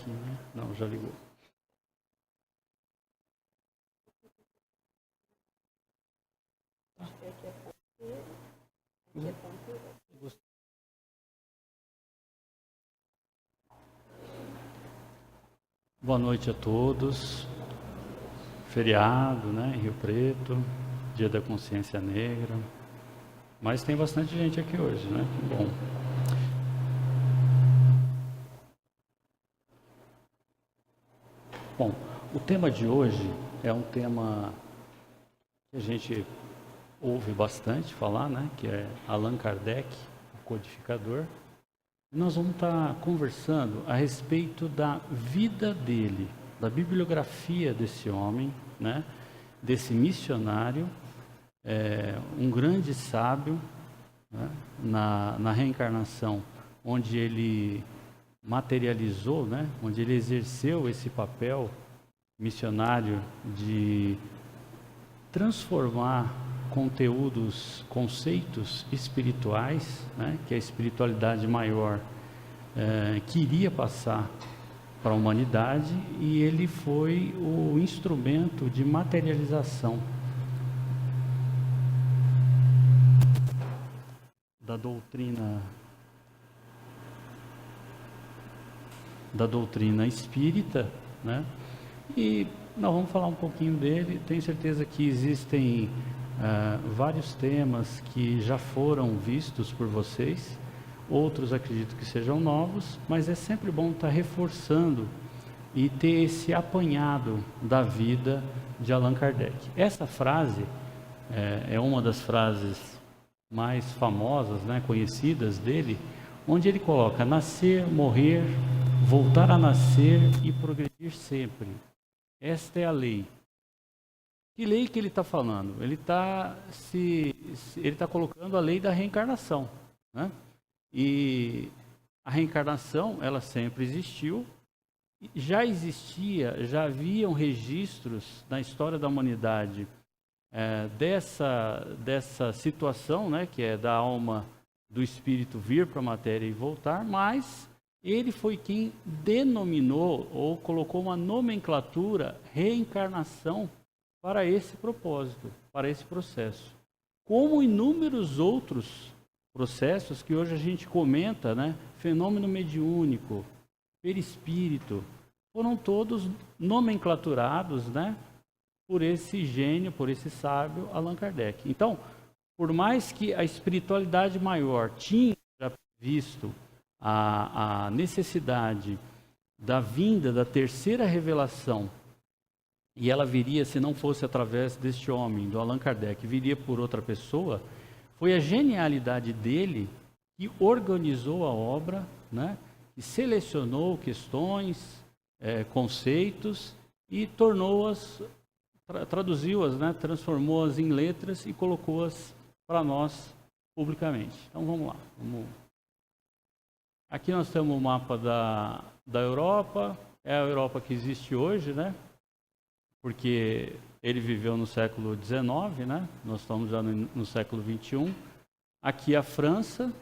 aqui, né? Não, já ligou. Boa noite a todos. Feriado, né? Em Rio Preto, Dia da Consciência Negra. Mas tem bastante gente aqui hoje, né? Que bom. Bom, o tema de hoje é um tema que a gente ouve bastante falar, né? Que é Allan Kardec, o codificador. E nós vamos estar conversando a respeito da vida dele, da bibliografia desse homem, né? Desse missionário, um grande sábio, né? na reencarnação, onde ele materializou, né? Onde ele exerceu esse papel missionário de transformar conceitos espirituais, né? Que a espiritualidade maior queria passar para a humanidade, e ele foi o instrumento de materialização da doutrina espírita, né? E nós vamos falar um pouquinho dele. Tenho certeza que existem vários temas que já foram vistos por vocês, outros acredito que sejam novos, mas é sempre bom estar reforçando e ter esse apanhado da vida de Allan Kardec. Essa frase é uma das frases mais famosas, né, conhecidas dele, onde ele coloca: nascer, morrer, voltar a nascer e progredir sempre. Esta é a lei. Que lei que ele está falando? Ele está colocando a lei da reencarnação, né? E a reencarnação, ela sempre existiu, já haviam registros na história da humanidade dessa situação, né, que é da alma, do espírito vir para a matéria e voltar, mas ele foi quem denominou ou colocou uma nomenclatura reencarnação para esse propósito, para esse processo. Como inúmeros outros processos que hoje a gente comenta, né? Fenômeno mediúnico, perispírito, foram todos nomenclaturados, né? Por esse gênio, por esse sábio Allan Kardec. Então, por mais que a espiritualidade maior tinha já visto a necessidade da vinda da terceira revelação, e ela viria, se não fosse através deste homem, do Allan Kardec, viria por outra pessoa, foi a genialidade dele que organizou a obra, né? E selecionou questões, conceitos e tornou-as, traduziu-as, né? Transformou-as em letras e colocou-as para nós publicamente. Então vamos lá. Aqui nós temos o mapa da Europa, é a Europa que existe hoje, né? Porque ele viveu no século XIX, né? Nós estamos já no século XXI. Aqui a França.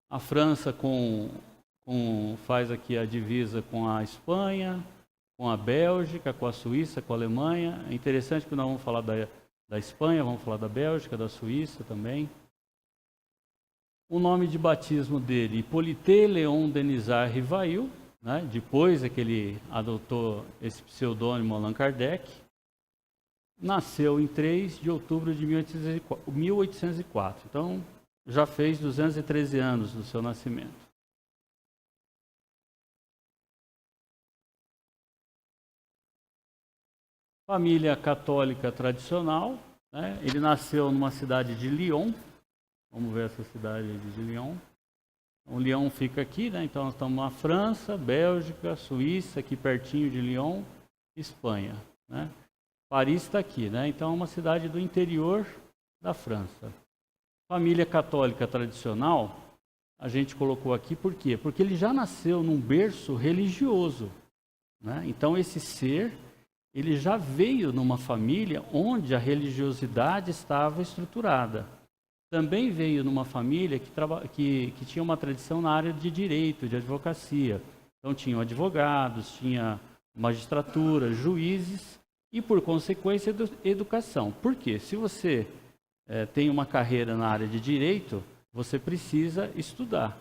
A França faz aqui a divisa com a Espanha, com a Bélgica, com a Suíça, com a Alemanha. É interessante que nós vamos falar da Espanha, vamos falar da Bélgica, da Suíça também. O nome de batismo dele, Hippolyte Léon Denisard Rivail, né? Depois é que ele adotou esse pseudônimo Allan Kardec. Nasceu em 3 de outubro de 1804. Então, já fez 213 anos do seu nascimento. Família católica tradicional, né? Ele nasceu numa cidade de Lyon. Vamos ver essa cidade de Lyon. O Lyon fica aqui, né? Então nós estamos na França, Bélgica, Suíça, aqui pertinho de Lyon, Espanha, né? Paris está aqui, né? Então é uma cidade do interior da França. Família católica tradicional, a gente colocou aqui por quê? Porque ele já nasceu num berço religioso, né? Então esse ser, ele já veio numa família onde a religiosidade estava estruturada. Também veio numa família que tinha uma tradição na área de direito, de advocacia. Então tinham advogados, tinha magistratura, juízes e, por consequência, educação. Por quê? Se você tem uma carreira na área de direito, você precisa estudar.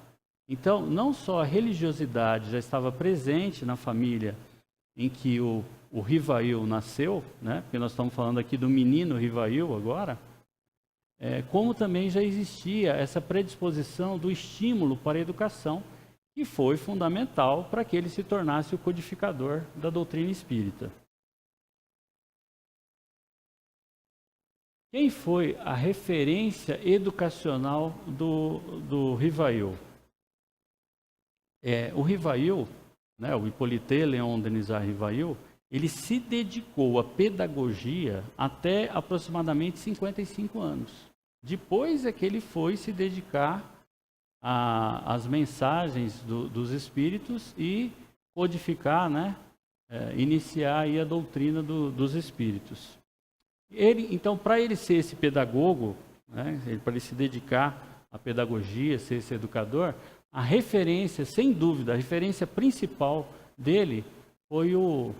Então, não só a religiosidade já estava presente na família em que o Rivail nasceu, né? Porque nós estamos falando aqui do menino Rivail agora, como também já existia essa predisposição do estímulo para a educação, que foi fundamental para que ele se tornasse o codificador da doutrina espírita. Quem foi a referência educacional do Rivail? O Rivail, né, o Hippolyte Léon Denisard Rivail, ele se dedicou à pedagogia até aproximadamente 55 anos. Depois é que ele foi se dedicar às mensagens dos espíritos e codificar, né, iniciar aí a doutrina dos espíritos. Então, para ele ser esse pedagogo, né, para ele se dedicar à pedagogia, ser esse educador, a referência, sem dúvida, a referência principal dele foi o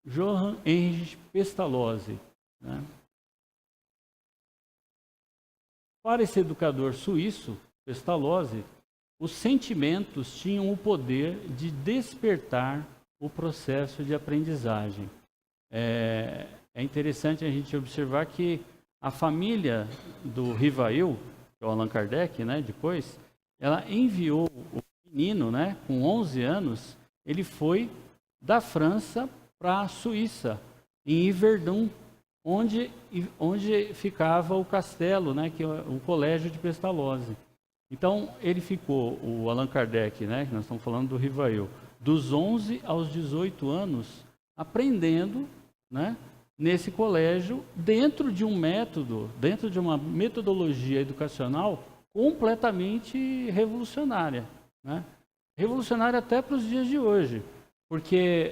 Johann Heinrich Pestalozzi, né? Para esse educador suíço, Pestalozzi, os sentimentos tinham o poder de despertar o processo de aprendizagem. É interessante a gente observar que a família do Rivail, que é o Allan Kardec, né, depois, ela enviou o menino, né, com 11 anos, ele foi da França para a Suíça, em Yverdun, onde ficava o castelo, né, que é o colégio de Pestalozzi. Então, ele ficou, o Allan Kardec, né, que nós estamos falando do Rivail, dos 11 aos 18 anos, aprendendo, né, nesse colégio, dentro de um método, dentro de uma metodologia educacional completamente revolucionária, né? Revolucionária até para os dias de hoje, porque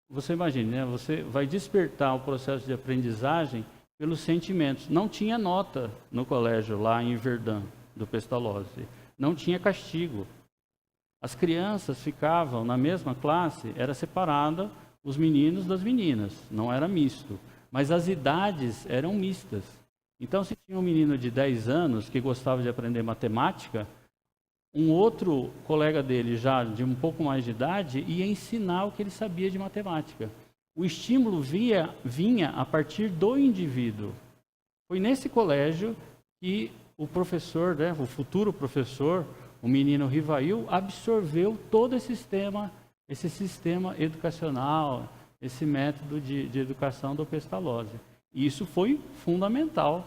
você imagina, né? Você vai despertar o processo de aprendizagem pelos sentimentos. Não tinha nota no colégio lá em Verdun, do Pestalozzi, não tinha castigo. As crianças ficavam na mesma classe, era separada os meninos das meninas, não era misto, mas as idades eram mistas. Então, se tinha um menino de 10 anos que gostava de aprender matemática, um outro colega dele, já de um pouco mais de idade, ia ensinar o que ele sabia de matemática. O estímulo vinha a partir do indivíduo. Foi nesse colégio que o professor, né, o futuro professor, o menino Rivail, absorveu todo esse sistema educacional, esse método de educação do Pestalozzi. E isso foi fundamental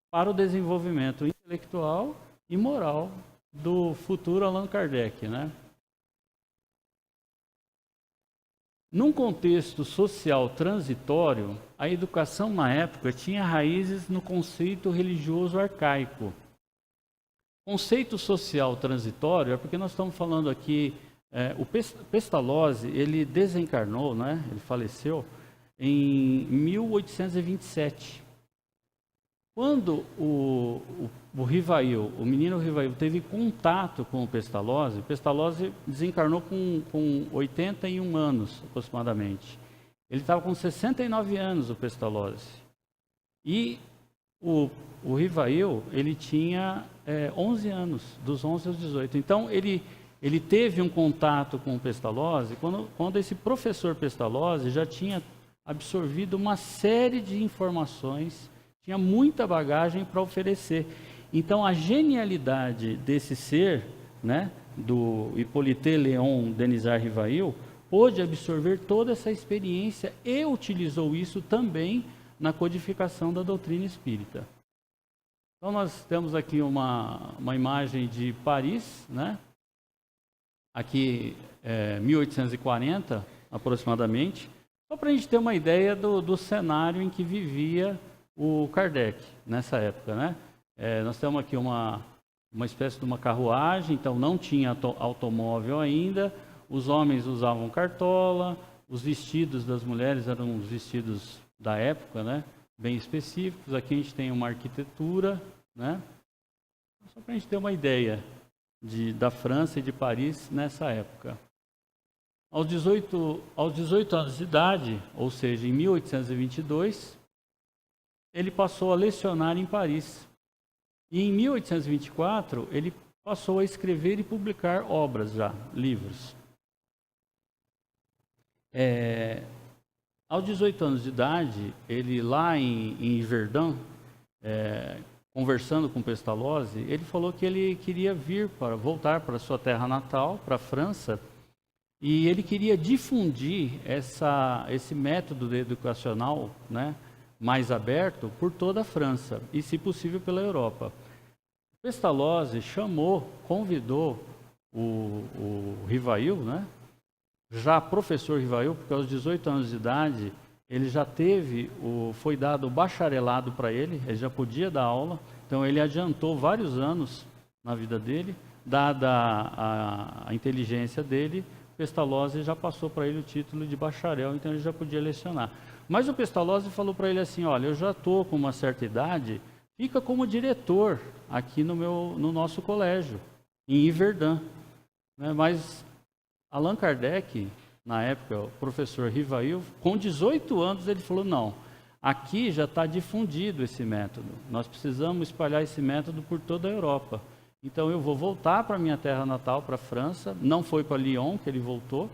para o desenvolvimento intelectual e moral do futuro Allan Kardec, né? Num contexto social transitório, a educação na época tinha raízes no conceito religioso arcaico. Conceito social transitório é porque nós estamos falando aqui, o Pestalozzi, ele desencarnou, né? Ele faleceu em 1827. Quando o Rivail, o menino Rivail, teve contato com o Pestalozzi desencarnou com 81 anos, aproximadamente. Ele estava com 69 anos, o Pestalozzi. E o Rivail, ele tinha 11 anos, dos 11 aos 18. Então, ele teve um contato com o Pestalozzi quando esse professor Pestalozzi já tinha absorvido uma série de informações, tinha muita bagagem para oferecer. Então, a genialidade desse ser, né, do Hippolyte Léon Denisard Rivail, pôde absorver toda essa experiência e utilizou isso também na codificação da doutrina espírita. Então, nós temos aqui uma imagem de Paris, né? Aqui, 1840, aproximadamente, só para a gente ter uma ideia do cenário em que vivia o Kardec nessa época, né? Nós temos aqui uma espécie de uma carruagem, então não tinha automóvel ainda, os homens usavam cartola, os vestidos das mulheres eram os vestidos da época, né? Bem específicos. Aqui a gente tem uma arquitetura, né? Só para a gente ter uma ideia da França e de Paris nessa época. Aos 18 anos de idade, ou seja, em 1822, ele passou a lecionar em Paris. E em 1824, ele passou a escrever e publicar obras já, livros. Aos 18 anos de idade, ele lá em Verdun, conversando com Pestalozzi, ele falou que ele queria voltar para sua terra natal, para a França, e ele queria difundir esse método educacional, né, mais aberto por toda a França e, se possível, pela Europa. Pestalozzi convidou o Rivail, né, já professor Rivail, porque aos 18 anos de idade ele já foi dado o bacharelado para ele já podia dar aula, então ele adiantou vários anos na vida dele, dada a inteligência dele. Pestalozzi já passou para ele o título de bacharel, então ele já podia lecionar. Mas o Pestalozzi falou para ele assim: olha, eu já estou com uma certa idade, fica como diretor aqui no nosso colégio, em Yverdun. Mas Allan Kardec, na época, o professor Rivail, com 18 anos, ele falou: não, aqui já está difundido esse método, nós precisamos espalhar esse método por toda a Europa. Então eu vou voltar para a minha terra natal, para a França, não foi para Lyon que ele voltou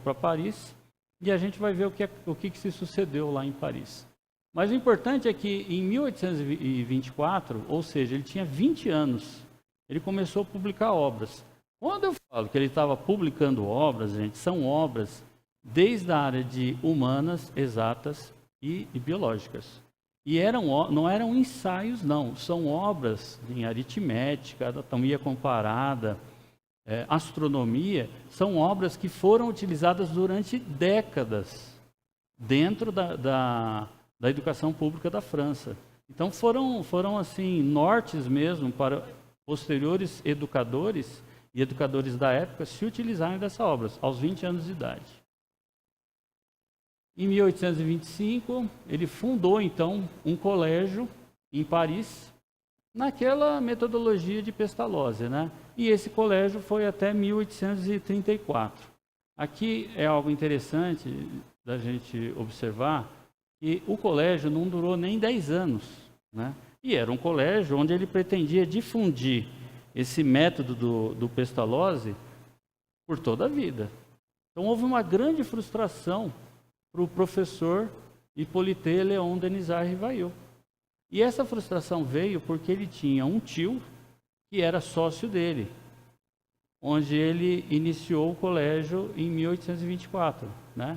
para Paris, e a gente vai ver o que se sucedeu lá em Paris. Mas o importante é que em 1824, ou seja, ele tinha 20 anos, ele começou a publicar obras. Quando eu falo que ele estava publicando obras, gente, são obras desde a área de humanas, exatas e biológicas. E não eram ensaios, não. São obras em aritmética, anatomia comparada, astronomia. São obras que foram utilizadas durante décadas dentro da educação pública da França. Então foram assim, nortes mesmo para posteriores educadores e educadores da época se utilizarem dessas obras, aos 20 anos de idade. Em 1825, ele fundou, então, um colégio em Paris, naquela metodologia de Pestalozzi, né? E esse colégio foi até 1834. Aqui é algo interessante da gente observar, que o colégio não durou nem 10 anos, né? E era um colégio onde ele pretendia difundir esse método do Pestalozzi por toda a vida. Então houve uma grande frustração para o professor Hippolyte Léon Denisard Rivail. E essa frustração veio porque ele tinha um tio que era sócio dele, onde ele iniciou o colégio em 1824, né?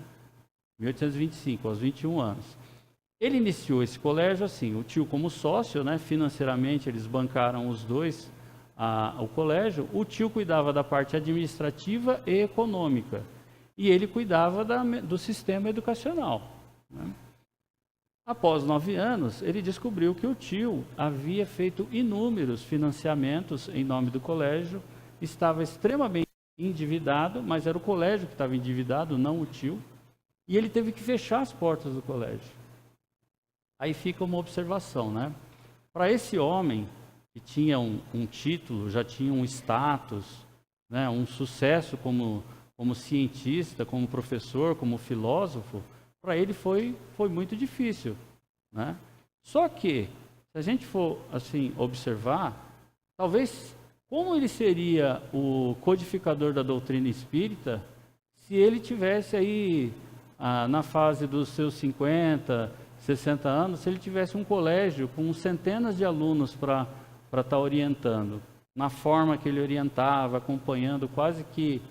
1825, aos 21 anos. Ele iniciou esse colégio assim, o tio como sócio, né? Financeiramente eles bancaram os dois o colégio. O tio cuidava da parte administrativa e econômica, e ele cuidava do sistema educacional, né? Após 9 anos, ele descobriu que o tio havia feito inúmeros financiamentos em nome do colégio, estava extremamente endividado, mas era o colégio que estava endividado, não o tio, e ele teve que fechar as portas do colégio. Aí fica uma observação, né? Para esse homem que tinha um título, já tinha um status, né, um sucesso como cientista, como professor, como filósofo, para ele foi muito difícil, né? Só que, se a gente for assim observar, talvez como ele seria o codificador da doutrina espírita se ele tivesse aí na fase dos seus 50, 60 anos, se ele tivesse um colégio com centenas de alunos para estar orientando, na forma que ele orientava, acompanhando quase que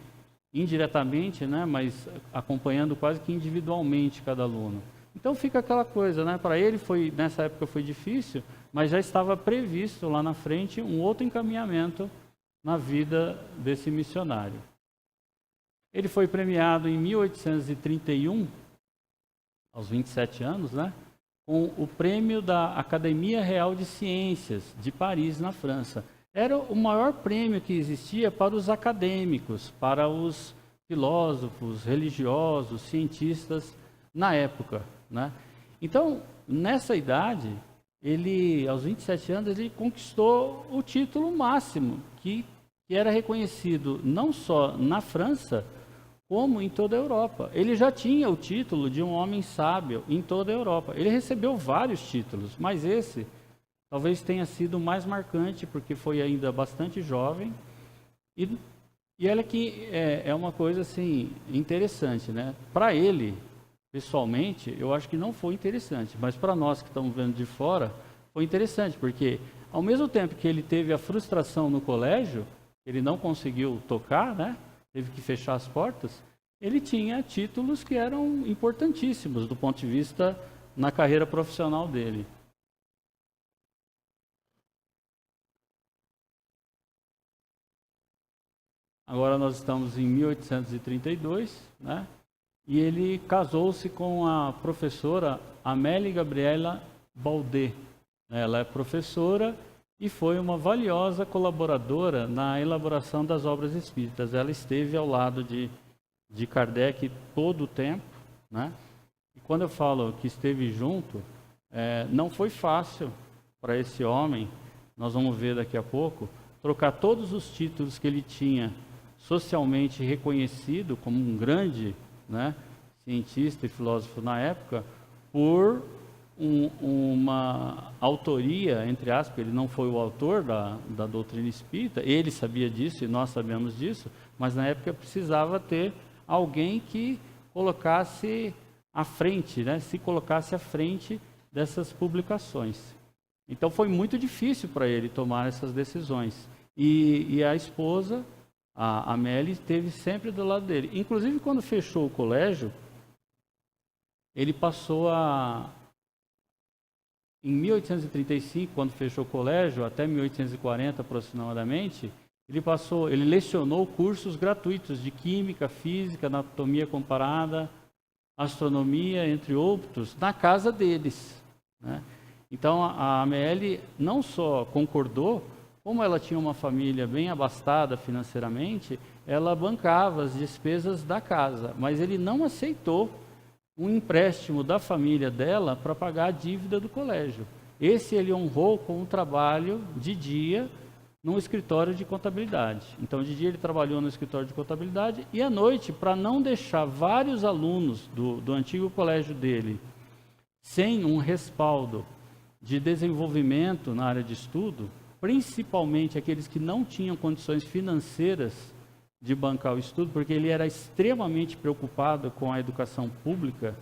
indiretamente, né, mas acompanhando quase que individualmente cada aluno. Então fica aquela coisa, né, para ele nessa época foi difícil, mas já estava previsto lá na frente um outro encaminhamento na vida desse missionário. Ele foi premiado em 1831, aos 27 anos, né, com o prêmio da Academia Real de Ciências de Paris, na França. Era o maior prêmio que existia para os acadêmicos, para os filósofos, religiosos, cientistas na época, né? Então, nessa idade, ele, aos 27 anos, ele conquistou o título máximo, que que era reconhecido não só na França, como em toda a Europa. Ele já tinha o título de um homem sábio em toda a Europa. Ele recebeu vários títulos, mas esse talvez tenha sido o mais marcante, porque foi ainda bastante jovem. E olha que é uma coisa assim interessante, né? Para ele, pessoalmente, eu acho que não foi interessante, mas para nós que estamos vendo de fora, foi interessante, porque ao mesmo tempo que ele teve a frustração no colégio, ele não conseguiu tocar, né? Teve que fechar as portas, ele tinha títulos que eram importantíssimos do ponto de vista na carreira profissional dele. Agora nós estamos em 1832, né? E ele casou-se com a professora Amélie Gabriela Baudet. Ela é professora e foi uma valiosa colaboradora na elaboração das obras espíritas. Ela esteve ao lado de Kardec todo o tempo, né? E quando eu falo que esteve junto, não foi fácil para esse homem, nós vamos ver daqui a pouco, trocar todos os títulos que ele tinha socialmente reconhecido como um grande, né, cientista e filósofo na época, por uma autoria, entre aspas, ele não foi o autor da doutrina espírita, ele sabia disso e nós sabemos disso, mas na época precisava ter alguém que colocasse à frente, né, se colocasse à frente dessas publicações. Então foi muito difícil para ele tomar essas decisões. E a esposa, a Amélie, esteve sempre do lado dele. Inclusive, quando fechou o colégio, ele passou em 1835, quando fechou o colégio, até 1840 aproximadamente, ele lecionou cursos gratuitos de química, física, anatomia comparada, astronomia, entre outros, na casa deles, né? Então a Amélie não só concordou, como ela tinha uma família bem abastada financeiramente, ela bancava as despesas da casa, mas ele não aceitou um empréstimo da família dela para pagar a dívida do colégio. Esse ele honrou com um trabalho de dia num escritório de contabilidade. Então, de dia ele trabalhou no escritório de contabilidade e à noite, para não deixar vários alunos do antigo colégio dele sem um respaldo de desenvolvimento na área de estudo, principalmente aqueles que não tinham condições financeiras de bancar o estudo, porque ele era extremamente preocupado com a educação pública,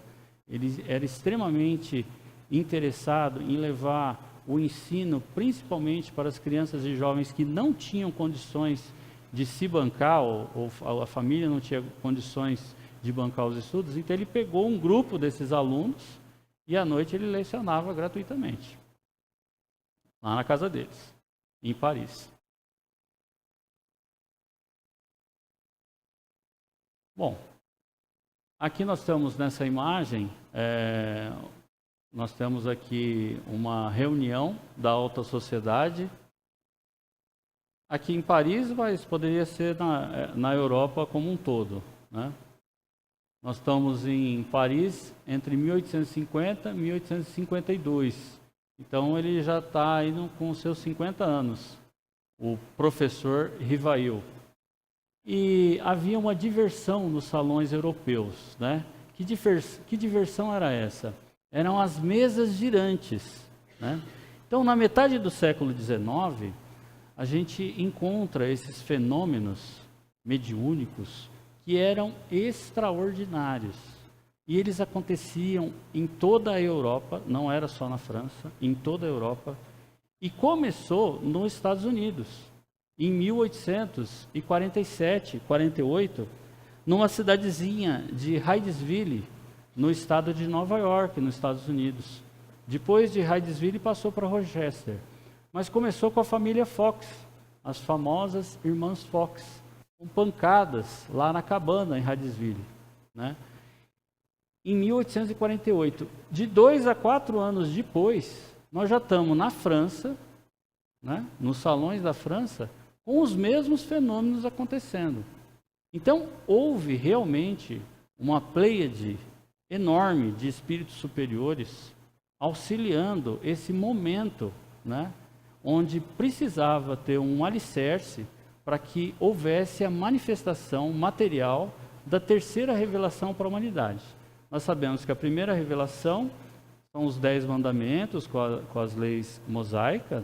ele era extremamente interessado em levar o ensino, principalmente para as crianças e jovens que não tinham condições de se bancar, ou a família não tinha condições de bancar os estudos. Então ele pegou um grupo desses alunos e à noite ele lecionava gratuitamente, lá na casa deles, em Paris. Bom, aqui nós temos nessa imagem, nós temos aqui uma reunião da alta sociedade, aqui em Paris, mas poderia ser na Europa como um todo, né? Nós estamos em Paris entre 1850 e 1852, então ele já está indo com seus 50 anos, o professor Rivail. E havia uma diversão nos salões europeus, né? Que diversão era essa? Eram as mesas girantes, né? Então, na metade do século XIX, a gente encontra esses fenômenos mediúnicos que eram extraordinários. E eles aconteciam em toda a Europa, não era só na França, em toda a Europa. E começou nos Estados Unidos. Em 1847, 48, numa cidadezinha de Hydesville, no estado de Nova York, nos Estados Unidos. Depois de Hydesville, passou para Rochester. Mas começou com a família Fox, as famosas irmãs Fox, com pancadas lá na cabana em Hydesville, né? Em 1848, de 2 a 4 anos depois, nós já estamos na França, né? Nos salões da França, com os mesmos fenômenos acontecendo. Então, houve realmente uma pleiade enorme de espíritos superiores auxiliando esse momento, né, onde precisava ter um alicerce para que houvesse a manifestação material da terceira revelação para a humanidade. Nós sabemos que a primeira revelação são os 10 mandamentos com as leis mosaicas.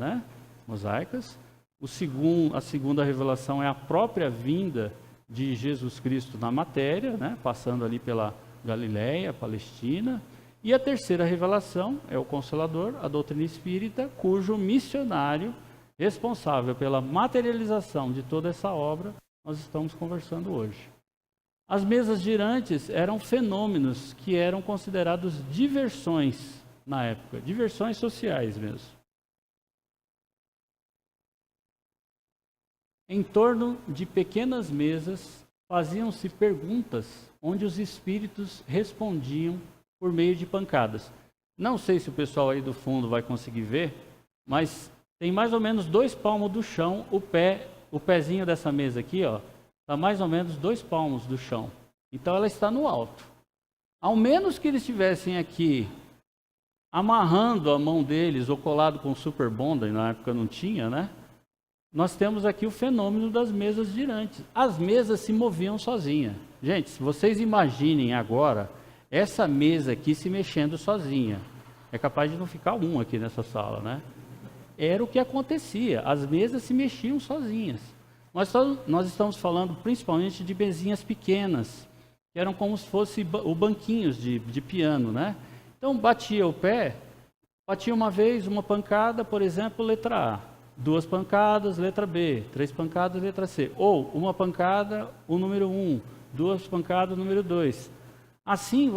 A segunda revelação é a própria vinda de Jesus Cristo na matéria, né? Passando ali pela Galileia, Palestina. E a terceira revelação é o Consolador, a doutrina espírita, cujo missionário responsável pela materialização de toda essa obra nós estamos conversando hoje. As mesas girantes eram fenômenos que eram considerados diversões na época, diversões sociais mesmo. Em torno de pequenas mesas faziam-se perguntas onde os espíritos respondiam por meio de pancadas. Não sei se o pessoal aí do fundo vai conseguir ver, mas tem mais ou menos 2 palmos do chão, o pezinho dessa mesa aqui, ó, está mais ou menos 2 palmos do chão. Então ela está no alto. Ao menos que eles estivessem aqui amarrando a mão deles ou colado com super bonder, na época não tinha, né? Nós temos aqui o fenômeno das mesas girantes. As mesas se moviam sozinhas. Gente, se vocês imaginem agora essa mesa aqui se mexendo sozinha, é capaz de não ficar um aqui nessa sala, né? Era o que acontecia, as mesas se mexiam sozinhas. Nós estamos falando principalmente de mesinhas pequenas, que eram como se fossem banquinhos de piano, né? Então batia o pé, batia uma vez, uma pancada, por exemplo, letra A. 2 pancadas, letra B. 3 pancadas, letra C. Ou uma pancada, o número 1. 2 pancadas, o número 2. Assim,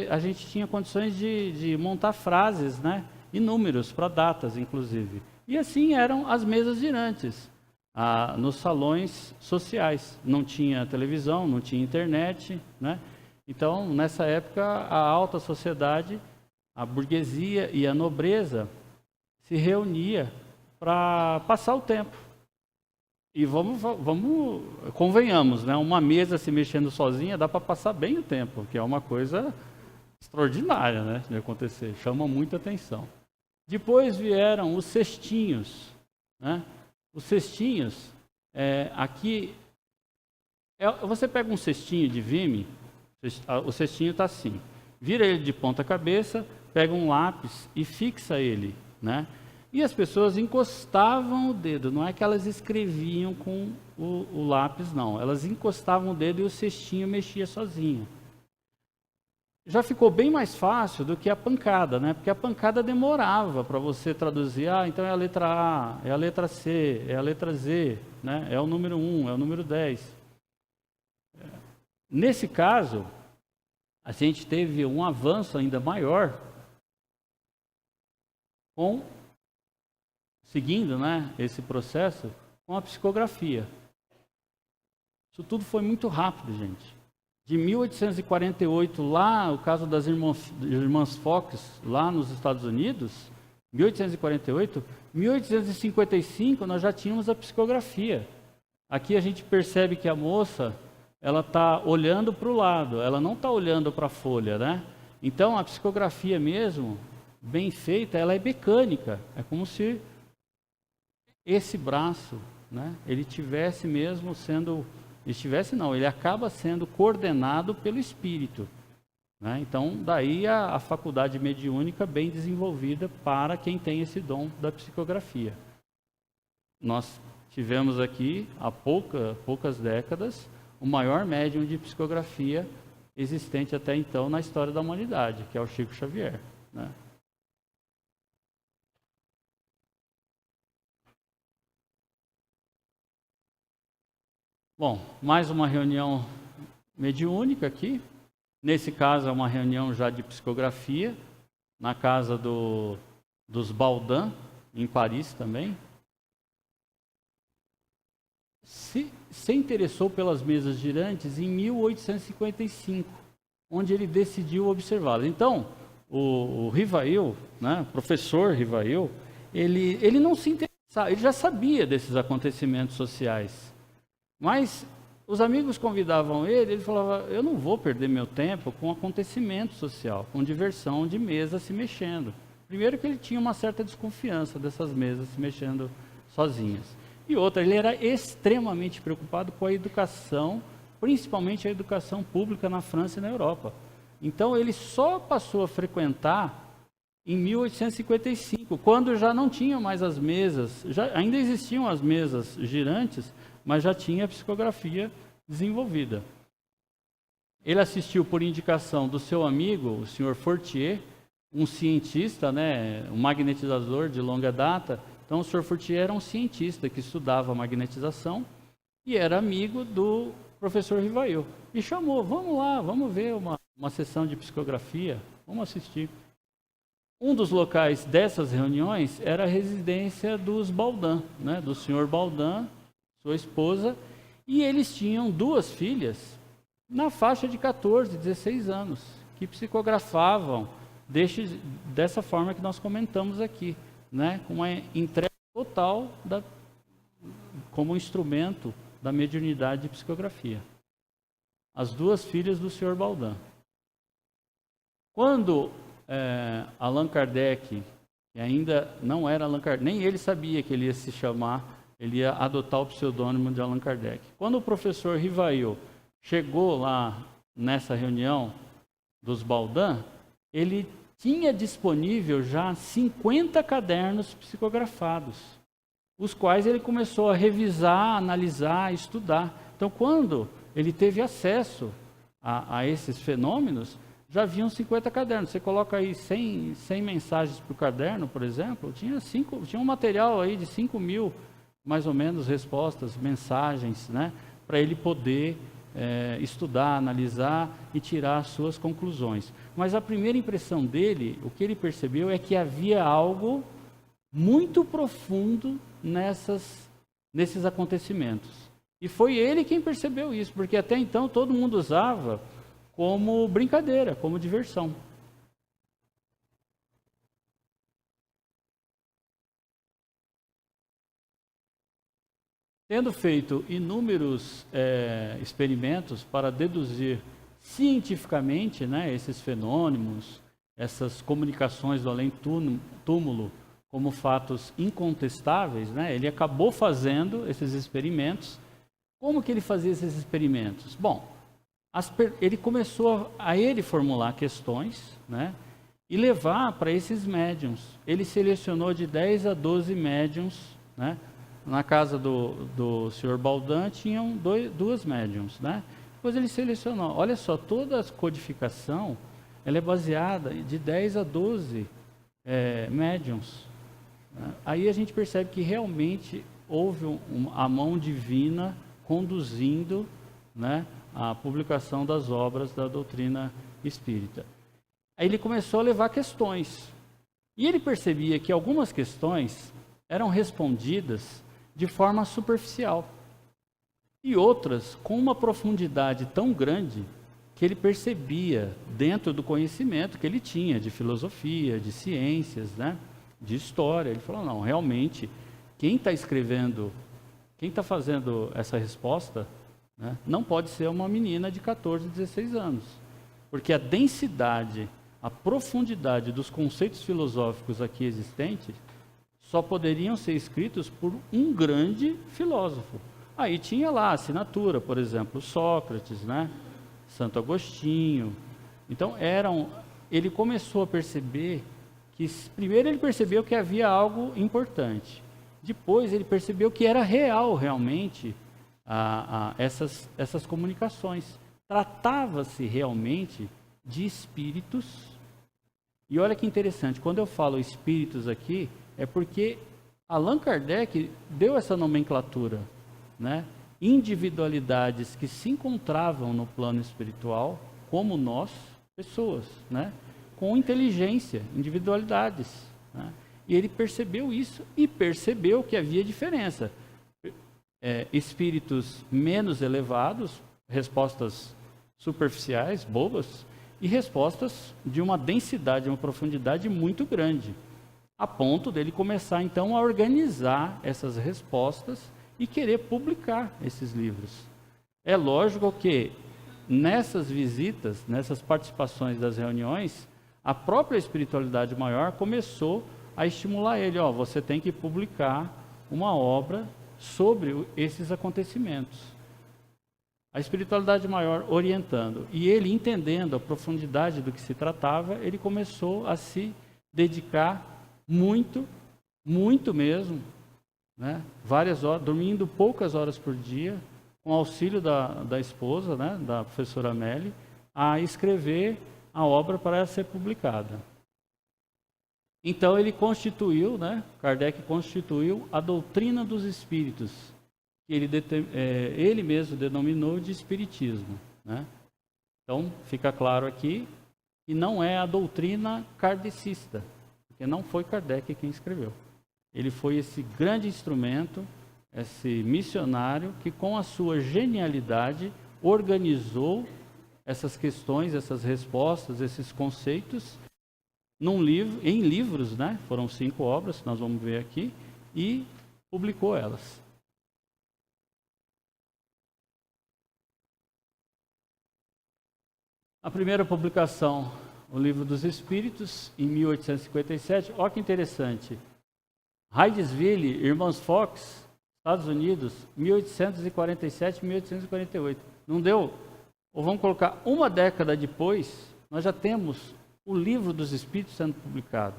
a gente tinha condições de montar frases, né? E números para datas, inclusive. E assim eram as mesas girantes, nos salões sociais. Não tinha televisão, não tinha internet, né? Então, nessa época, a alta sociedade, a burguesia e a nobreza se reunia para passar o tempo. E convenhamos, né? Uma mesa se mexendo sozinha dá para passar bem o tempo, que é uma coisa extraordinária, né, de acontecer, chama muita atenção. Depois vieram os cestinhos, né? Os cestinhos, aqui, você pega um cestinho de vime, o cestinho está assim, vira ele de ponta cabeça, pega um lápis e fixa ele, né? E as pessoas encostavam o dedo, não é que elas escreviam com o lápis, não. Elas encostavam o dedo e o cestinho mexia sozinho. Já ficou bem mais fácil do que a pancada, né? Porque a pancada demorava para você traduzir. Então é a letra A, é a letra C, é a letra Z, né? É o número 1, é o número 10. Nesse caso, a gente teve um avanço ainda maior seguindo, né, esse processo com a psicografia. Isso tudo foi muito rápido, gente. De 1848, lá, o caso das irmãs Fox, lá nos Estados Unidos, 1848, 1855, nós já tínhamos a psicografia. Aqui a gente percebe que a moça, ela está olhando para o lado, ela não está olhando para a folha, né? Então, a psicografia mesmo, bem feita, ela é mecânica. É como se esse braço, né, ele tivesse mesmo sendo, ele acaba sendo coordenado pelo espírito, né? Então, daí a faculdade mediúnica bem desenvolvida para quem tem esse dom da psicografia. Nós tivemos aqui, há poucas décadas, o maior médium de psicografia existente até então na história da humanidade, que é o Chico Xavier, né? Bom, mais uma reunião mediúnica aqui. Nesse caso, é uma reunião já de psicografia, na casa dos Baudin, em Paris também. Se interessou pelas mesas girantes em 1855, onde ele decidiu observá-las. Então, o Rivail, né, o professor Rivail, ele não se interessava, ele já sabia desses acontecimentos sociais. Mas os amigos convidavam ele falava, eu não vou perder meu tempo com acontecimento social, com diversão de mesa se mexendo. Primeiro que ele tinha uma certa desconfiança dessas mesas se mexendo sozinhas. E outra, ele era extremamente preocupado com a educação, principalmente a educação pública na França e na Europa. Então, ele só passou a frequentar em 1855, quando já não tinha mais as mesas, ainda existiam as mesas girantes, mas já tinha a psicografia desenvolvida. Ele assistiu por indicação do seu amigo, o Sr. Fortier, um cientista, né, um magnetizador de longa data. Então, o Sr. Fortier era um cientista que estudava magnetização e era amigo do professor Rivail. E chamou, vamos lá, vamos ver uma sessão de psicografia, vamos assistir. Um dos locais dessas reuniões era a residência dos Baldin, né, do Sr. Baldin, sua esposa, e eles tinham 2 filhas na faixa de 14, 16 anos, que psicografavam dessa forma que nós comentamos aqui, né, com uma entrega total como instrumento da mediunidade de psicografia. As 2 filhas do Sr. Baldin. Quando Allan Kardec, que ainda não era Allan Kardec, nem ele sabia que ele ia se chamar, ele ia adotar o pseudônimo de Allan Kardec. Quando o professor Rivail chegou lá nessa reunião dos Baldin, ele tinha disponível já 50 cadernos psicografados, os quais ele começou a revisar, analisar, estudar. Então, quando ele teve acesso a esses fenômenos, já haviam 50 cadernos. Você coloca aí 100 mensagens por caderno, por exemplo, tinha um material aí de 5.000, mais ou menos, respostas, mensagens, né, para ele poder estudar, analisar e tirar as suas conclusões. Mas a primeira impressão dele, o que ele percebeu é que havia algo muito profundo nesses acontecimentos. E foi ele quem percebeu isso, porque até então todo mundo usava como brincadeira, como diversão. Tendo feito inúmeros experimentos para deduzir cientificamente, né, esses fenômenos, essas comunicações do além-túmulo como fatos incontestáveis, né, ele acabou fazendo esses experimentos. Como que ele fazia esses experimentos? Bom, ele começou a ele formular questões, né, e levar para esses médiums. Ele selecionou de 10 a 12 médiums, né. Na casa do Sr. Baldin tinham 2 médiums, né. Depois ele selecionou. Olha só, toda a codificação ela é baseada de 10 a 12 médiums. Aí a gente percebe que realmente houve a mão divina conduzindo, né, a publicação das obras da doutrina espírita. Aí ele começou a levar questões. E ele percebia que algumas questões eram respondidas de forma superficial. E outras com uma profundidade tão grande que ele percebia dentro do conhecimento que ele tinha de filosofia, de ciências, né, de história. Ele falou, não, realmente, quem está escrevendo, quem está fazendo essa resposta, né, não pode ser uma menina de 14, 16 anos. Porque a densidade, a profundidade dos conceitos filosóficos aqui existentes só poderiam ser escritos por um grande filósofo. Aí tinha lá a assinatura, por exemplo, Sócrates, né, Santo Agostinho. Então, ele começou a perceber que, primeiro ele percebeu que havia algo importante. Depois ele percebeu que era real realmente essas comunicações. Tratava-se realmente de espíritos. E olha que interessante, quando eu falo espíritos aqui, é porque Allan Kardec deu essa nomenclatura, né? Individualidades que se encontravam no plano espiritual, como nós, pessoas, né? Com inteligência, individualidades, né? E ele percebeu isso e percebeu que havia diferença. Espíritos menos elevados, respostas superficiais, bobas, e respostas de uma densidade, uma profundidade muito grande, a ponto dele começar então a organizar essas respostas e querer publicar esses livros. É lógico que nessas visitas, nessas participações das reuniões, a própria espiritualidade maior começou a estimular ele, você tem que publicar uma obra sobre esses acontecimentos. A espiritualidade maior orientando. E ele, entendendo a profundidade do que se tratava, ele começou a se dedicar muito, muito mesmo, né? Várias horas, dormindo poucas horas por dia, com auxílio da esposa, né? Da professora Amélie, a escrever a obra para ela ser publicada. Então ele constituiu, né? Kardec constituiu a doutrina dos espíritos, que ele mesmo denominou de espiritismo, né? Então fica claro aqui que não é a doutrina kardecista, porque não foi Kardec quem escreveu. Ele foi esse grande instrumento, esse missionário que com a sua genialidade organizou essas questões, essas respostas, esses conceitos em livros, né? Foram 5 obras, nós vamos ver aqui, e publicou elas. A primeira publicação, o Livro dos Espíritos, em 1857. Olha que interessante. Hydesville, Irmãos Fox, Estados Unidos, 1847, 1848. Não deu? Ou vamos colocar uma década depois, nós já temos o Livro dos Espíritos sendo publicado.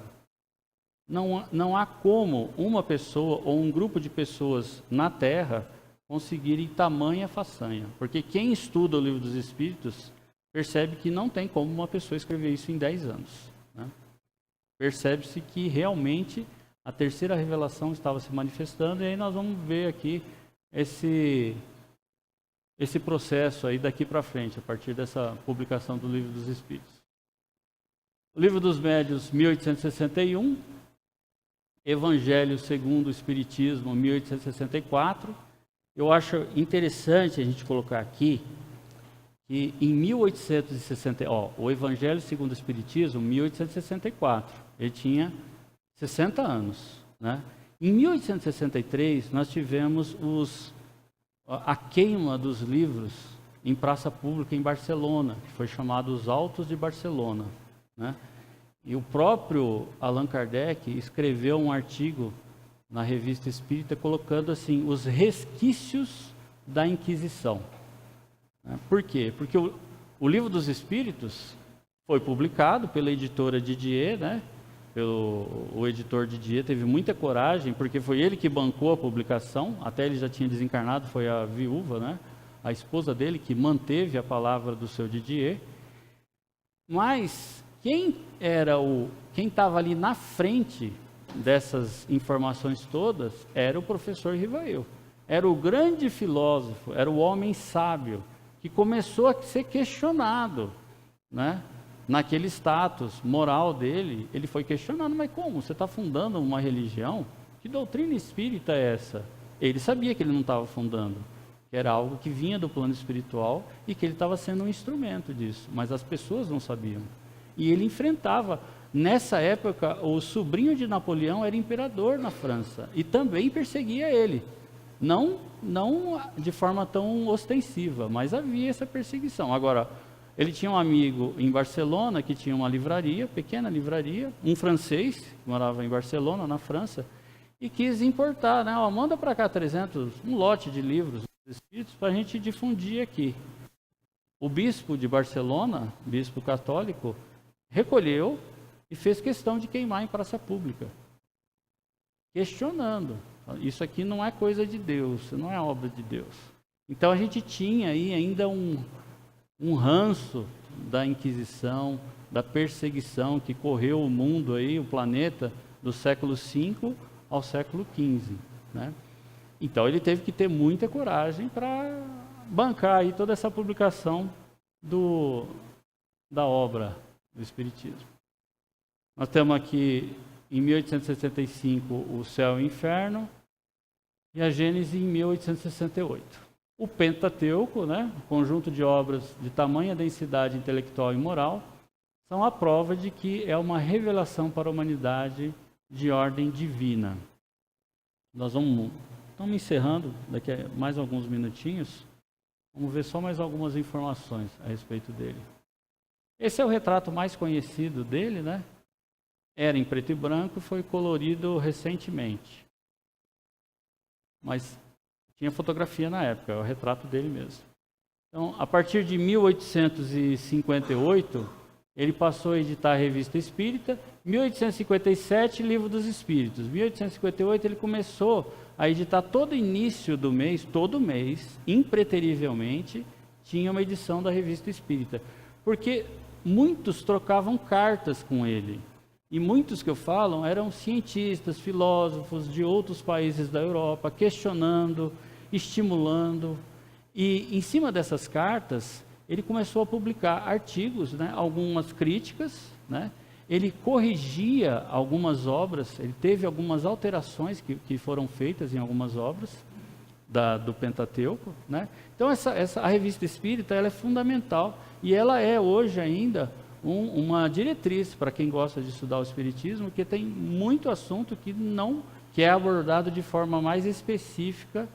Não há como uma pessoa ou um grupo de pessoas na Terra conseguirem tamanha façanha. Porque quem estuda o Livro dos Espíritos percebe que não tem como uma pessoa escrever isso em 10 anos. Né? Percebe-se que realmente a terceira revelação estava se manifestando, e aí nós vamos ver aqui esse processo aí daqui para frente, a partir dessa publicação do Livro dos Espíritos. O Livro dos Médiuns, 1861, Evangelho segundo o Espiritismo, 1864. Eu acho interessante a gente colocar aqui que em 1860, o Evangelho segundo o Espiritismo, 1864, ele tinha 60 anos, né? Em 1863, nós tivemos a queima dos livros em praça pública em Barcelona, que foi chamado os Autos de Barcelona, né? E o próprio Allan Kardec escreveu um artigo na Revista Espírita colocando assim, os resquícios da Inquisição. Por quê? Porque o Livro dos Espíritos foi publicado pela editora Didier, né? O editor Didier teve muita coragem, porque foi ele que bancou a publicação, até ele já tinha desencarnado, foi a viúva, né? A esposa dele que manteve a palavra do seu Didier. Mas quem estava ali na frente dessas informações todas era o professor Rivail. Era o grande filósofo, era o homem sábio, que começou a ser questionado, né? Naquele status moral dele, ele foi questionado, mas como? Você está fundando uma religião? Que doutrina espírita é essa? Ele sabia que ele não estava fundando, que era algo que vinha do plano espiritual e que ele estava sendo um instrumento disso, mas as pessoas não sabiam. E ele enfrentava, nessa época, o sobrinho de Napoleão era imperador na França e também perseguia ele. Não de forma tão ostensiva, mas havia essa perseguição. Agora, ele tinha um amigo em Barcelona que tinha uma livraria, pequena livraria, um francês que morava em Barcelona, na França, e quis importar, né? Manda para cá um lote de livros espíritos para a gente difundir aqui. O bispo de Barcelona, bispo católico, recolheu e fez questão de queimar em praça pública, questionando. Isso aqui não é coisa de Deus, não é obra de Deus. Então a gente tinha aí ainda um ranço da Inquisição, da perseguição que correu o mundo aí, o planeta, do século V ao século XV, né? Então ele teve que ter muita coragem para bancar aí toda essa publicação da obra do Espiritismo. Nós temos aqui em 1865 o Céu e o Inferno e a Gênese em 1868. O Pentateuco, né, o conjunto de obras de tamanha densidade intelectual e moral, são a prova de que é uma revelação para a humanidade de ordem divina. Nós estamos encerrando daqui a mais alguns minutinhos. Vamos ver só mais algumas informações a respeito dele. Esse é o retrato mais conhecido dele, né? Era em preto e branco e foi colorido recentemente. Mas tinha fotografia na época, é o retrato dele mesmo. Então, a partir de 1858, ele passou a editar a Revista Espírita. 1857, Livro dos Espíritos. 1858, ele começou a editar todo início do mês, todo mês, impreterivelmente, tinha uma edição da Revista Espírita. Porque muitos trocavam cartas com ele. E muitos que eu falo eram cientistas, filósofos de outros países da Europa, questionando, estimulando. E em cima dessas cartas, ele começou a publicar artigos, né, algumas críticas, né, ele corrigia algumas obras, ele teve algumas alterações que foram feitas em algumas obras do Pentateuco, né? Então a Revista Espírita ela é fundamental e ela é hoje ainda uma diretriz para quem gosta de estudar o Espiritismo, que tem muito assunto que é abordado de forma mais específica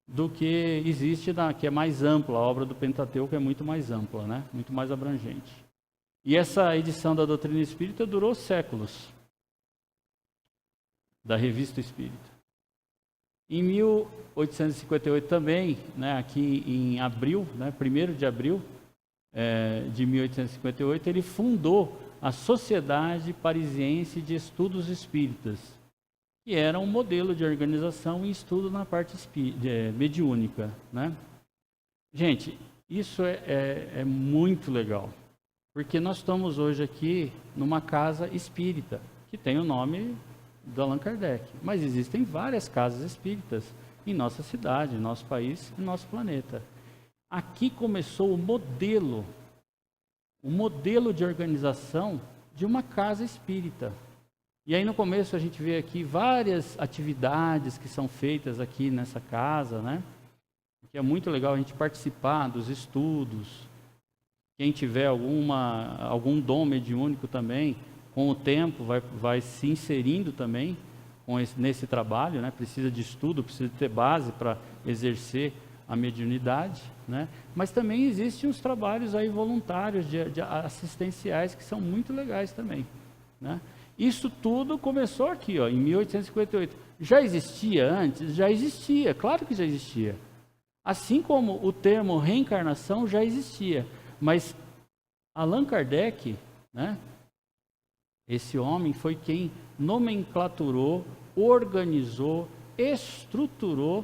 do que existe, que é mais ampla. A obra do Pentateuco é muito mais ampla, né? Muito mais abrangente. E essa edição da Doutrina Espírita durou séculos, da Revista Espírita. Em 1858 também, né, aqui em abril, né, 1º de abril de 1858, ele fundou a Sociedade Parisiense de Estudos Espíritas, que era um modelo de organização e estudo na parte mediúnica, né? Gente, isso é muito legal, porque nós estamos hoje aqui numa casa espírita, que tem o nome do Allan Kardec, mas existem várias casas espíritas em nossa cidade, em nosso país, em nosso planeta. Aqui começou o modelo de organização de uma casa espírita. E aí no começo a gente vê aqui várias atividades que são feitas aqui nessa casa, né? Que é muito legal a gente participar dos estudos. Quem tiver algum dom mediúnico também, com o tempo vai se inserindo também nesse trabalho, né? Precisa de estudo, precisa ter base para exercer a mediunidade, né? Mas também existem os trabalhos aí voluntários, de assistenciais, que são muito legais também, né? Isso tudo começou aqui, ó, em 1858. Já existia antes? Já existia, claro que já existia. Assim como o termo reencarnação já existia. Mas Allan Kardec, né, esse homem foi quem nomenclaturou, organizou, estruturou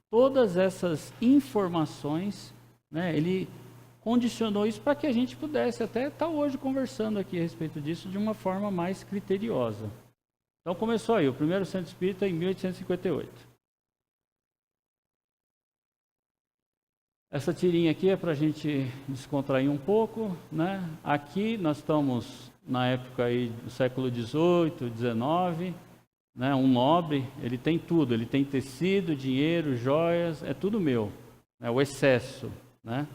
todas essas informações, né? Ele condicionou isso para que a gente pudesse até estar hoje conversando aqui a respeito disso de uma forma mais criteriosa. Então começou aí, o primeiro centro espírita em 1858. Essa tirinha aqui é para a gente descontrair um pouco, né? Aqui nós estamos na época aí do século XVIII, XIX, né? Um nobre, ele tem tudo, ele tem tecido, dinheiro, joias, é tudo meu, né? O excesso, né?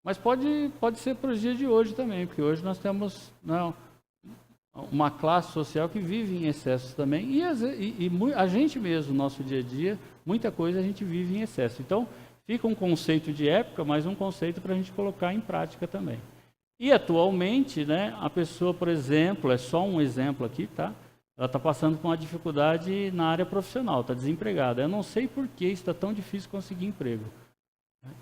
Mas pode ser para os dias de hoje também, porque hoje nós temos uma classe social que vive em excesso também, e a gente mesmo, no nosso dia a dia, muita coisa a gente vive em excesso. Então, fica um conceito de época, mas um conceito para a gente colocar em prática também. E atualmente, né, a pessoa, por exemplo, é só um exemplo aqui, tá? Ela está passando por uma dificuldade na área profissional, está desempregada. Eu não sei por que está tão difícil conseguir emprego.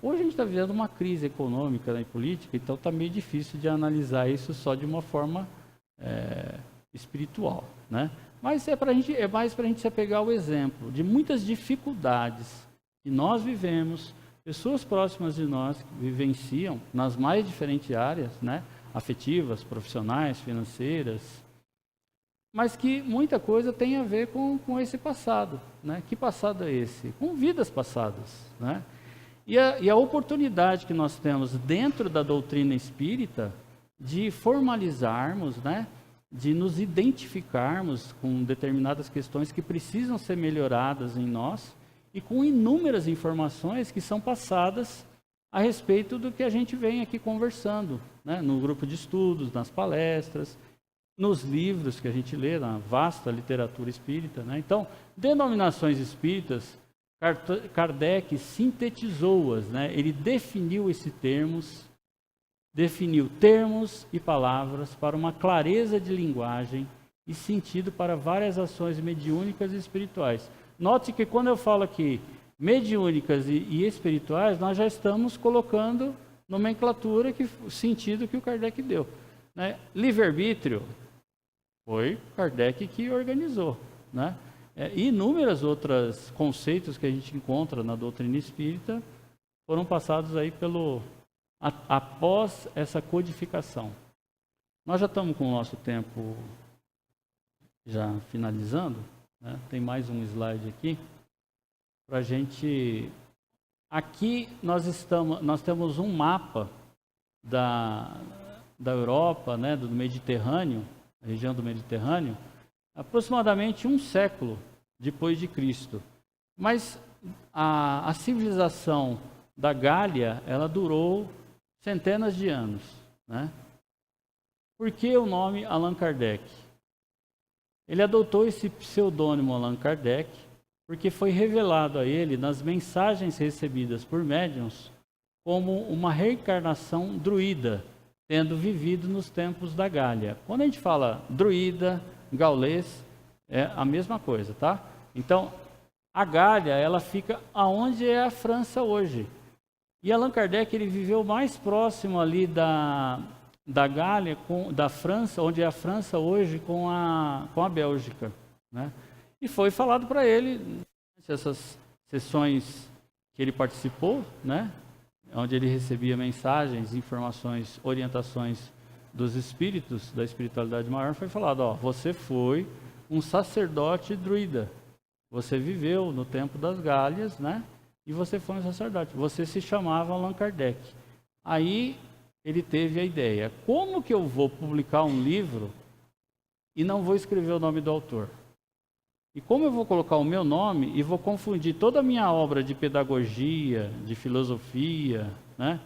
Hoje a gente está vivendo uma crise econômica, né, e política, então está meio difícil de analisar isso só de uma forma espiritual, né? Mas é mais para a gente se apegar ao exemplo de muitas dificuldades que nós vivemos, pessoas próximas de nós que vivenciam nas mais diferentes áreas, né, afetivas, profissionais, financeiras, mas que muita coisa tem a ver com esse passado, né? Que passado é esse? Com vidas passadas, né? E a oportunidade que nós temos dentro da doutrina espírita de formalizarmos, né, de nos identificarmos com determinadas questões que precisam ser melhoradas em nós e com inúmeras informações que são passadas a respeito do que a gente vem aqui conversando, né, no grupo de estudos, nas palestras, nos livros que a gente lê, na vasta literatura espírita, né? Então, denominações espíritas, Kardec sintetizou-as, né? Ele definiu termos e palavras para uma clareza de linguagem e sentido para várias ações mediúnicas e espirituais. Note que quando eu falo aqui mediúnicas e espirituais, nós já estamos colocando nomenclatura, sentido que o Kardec deu. Né? Livre-arbítrio, foi Kardec que organizou. Né? E inúmeros outros conceitos que a gente encontra na doutrina espírita foram passados aí após essa codificação. Nós já estamos com o nosso tempo já finalizando, né? Tem mais um slide aqui para a gente. Aqui nós temos um mapa da Europa, né, do Mediterrâneo, a região do Mediterrâneo, aproximadamente 1 século depois de Cristo. Mas a civilização da Gália, ela durou centenas de anos. Né? Por que o nome Allan Kardec? Ele adotou esse pseudônimo Allan Kardec porque foi revelado a ele nas mensagens recebidas por médiuns como uma reencarnação druida, tendo vivido nos tempos da Gália. Quando a gente fala druida, gaulês, é a mesma coisa, tá? Então, a Gália, ela fica aonde é a França hoje. E Allan Kardec, ele viveu mais próximo ali da Gália, da França, onde é a França hoje, com a Bélgica, né? E foi falado para ele, essas sessões que ele participou, né? Onde ele recebia mensagens, informações, orientações dos espíritos, da espiritualidade maior, foi falado, ó, você foi um sacerdote druida, você viveu no tempo das Gálias, né? E você foi um sacerdote, você se chamava Allan Kardec. Aí ele teve a ideia, como que eu vou publicar um livro e não vou escrever o nome do autor? E como eu vou colocar o meu nome e vou confundir toda a minha obra de pedagogia, de filosofia, né?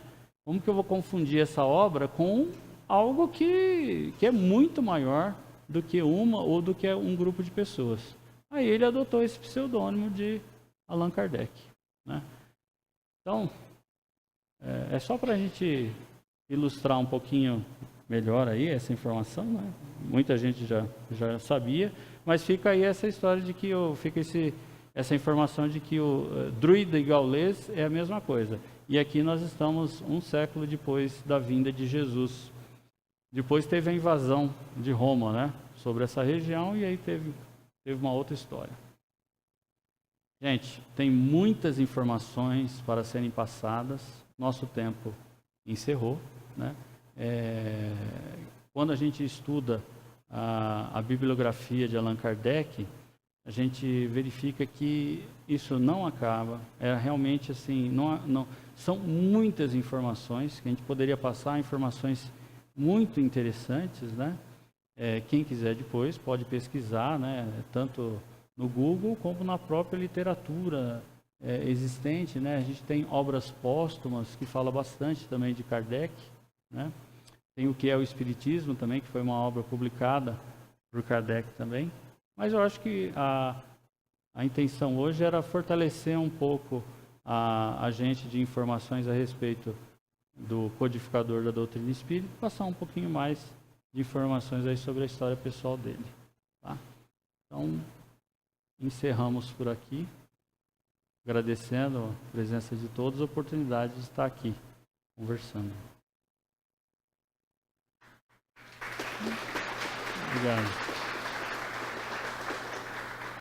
Como que eu vou confundir essa obra com algo que é muito maior do que uma ou do que um grupo de pessoas? Aí ele adotou esse pseudônimo de Allan Kardec. Né? Então, é só para a gente ilustrar um pouquinho melhor aí essa informação, né? Muita gente já sabia, mas fica aí essa história de que essa informação de que o druida e gaulês é a mesma coisa. E aqui nós estamos 1 século depois da vinda de Jesus. Depois teve a invasão de Roma, né, sobre essa região, e aí teve uma outra história. Gente, tem muitas informações para serem passadas. Nosso tempo encerrou, né? Quando a gente estuda a bibliografia de Allan Kardec, a gente verifica que isso não acaba. É realmente assim, são muitas informações que a gente poderia passar, informações muito interessantes, né? Quem quiser depois pode pesquisar, né? Tanto no Google como na própria literatura existente, né? A gente tem obras póstumas que falam bastante também de Kardec, né? Tem o que é o Espiritismo também, que foi uma obra publicada por Kardec também. Mas eu acho que a intenção hoje era fortalecer um pouco a gente de informações a respeito do codificador da doutrina espírita, passar um pouquinho mais de informações aí sobre a história pessoal dele. Tá? Então, encerramos por aqui, agradecendo a presença de todos, a oportunidade de estar aqui conversando. Obrigado.